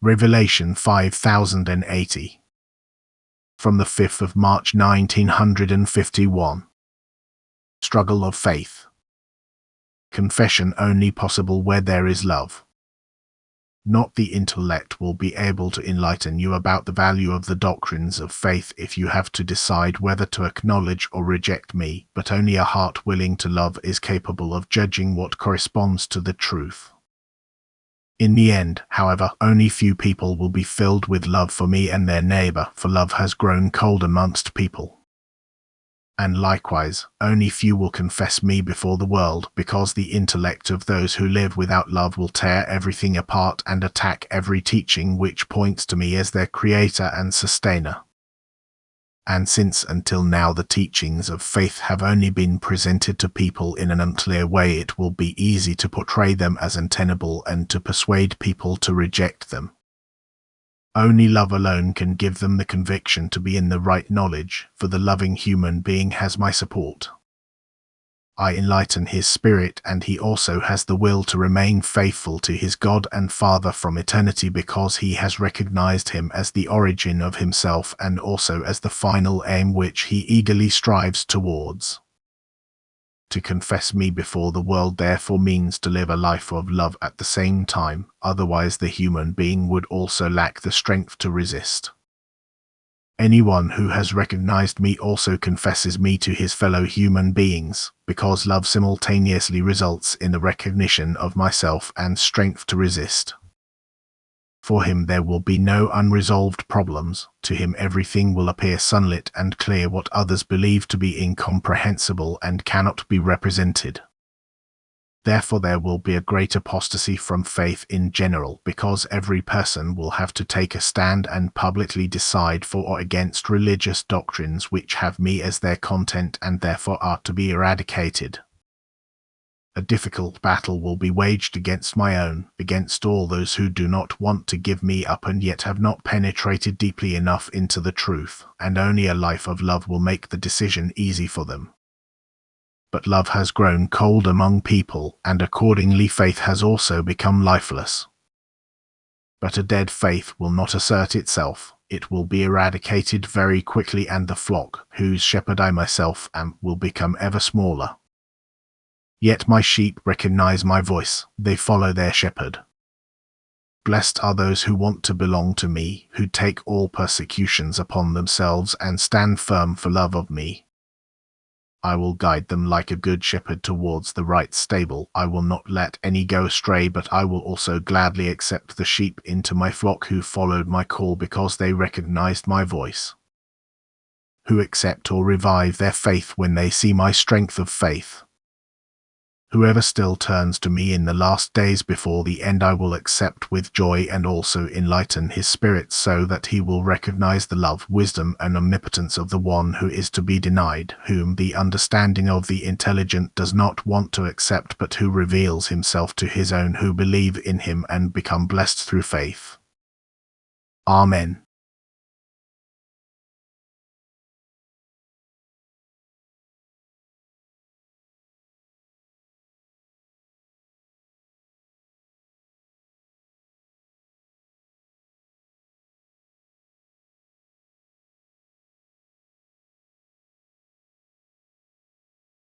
Revelation 5080. From the 5th of March 1951. Struggle of faith. Confession only possible where there is love. Not the intellect will be able to enlighten you about the value of the doctrines of faith if you have to decide whether to acknowledge or reject me, but only a heart willing to love is capable of judging what corresponds to the truth. In the end, however, only few people will be filled with love for me and their neighbor, for love has grown cold amongst people. And likewise, only few will confess me before the world, because the intellect of those who live without love will tear everything apart and attack every teaching which points to me as their creator and sustainer. And since until now the teachings of faith have only been presented to people in an unclear way, it will be easy to portray them as untenable and to persuade people to reject them. Only love alone can give them the conviction to be in the right knowledge, for the loving human being has my support. I enlighten his spirit, and he also has the will to remain faithful to his God and Father from eternity, because he has recognized him as the origin of himself and also as the final aim which he eagerly strives towards. To confess me before the world therefore means to live a life of love at the same time, otherwise the human being would also lack the strength to resist. Anyone who has recognized me also confesses me to his fellow human beings, because love simultaneously results in the recognition of myself and strength to resist. For him there will be no unresolved problems, to him everything will appear sunlit and clear, what others believe to be incomprehensible and cannot be represented. Therefore there will be a great apostasy from faith in general, because every person will have to take a stand and publicly decide for or against religious doctrines which have me as their content and therefore are to be eradicated. A difficult battle will be waged against my own, against all those who do not want to give me up and yet have not penetrated deeply enough into the truth, and only a life of love will make the decision easy for them. But love has grown cold among people, and accordingly faith has also become lifeless. But a dead faith will not assert itself, it will be eradicated very quickly, and the flock, whose shepherd I myself am, will become ever smaller. Yet my sheep recognize my voice, they follow their shepherd. Blessed are those who want to belong to me, who take all persecutions upon themselves and stand firm for love of me. I will guide them like a good shepherd towards the right stable. I will not let any go astray, but I will also gladly accept the sheep into my flock who followed my call because they recognized my voice. Who accept or revive their faith when they see my strength of faith. Whoever still turns to me in the last days before the end I will accept with joy and also enlighten his spirit so that he will recognize the love, wisdom and omnipotence of the one who is to be denied, whom the understanding of the intelligent does not want to accept, but who reveals himself to his own who believe in him and become blessed through faith. Amen.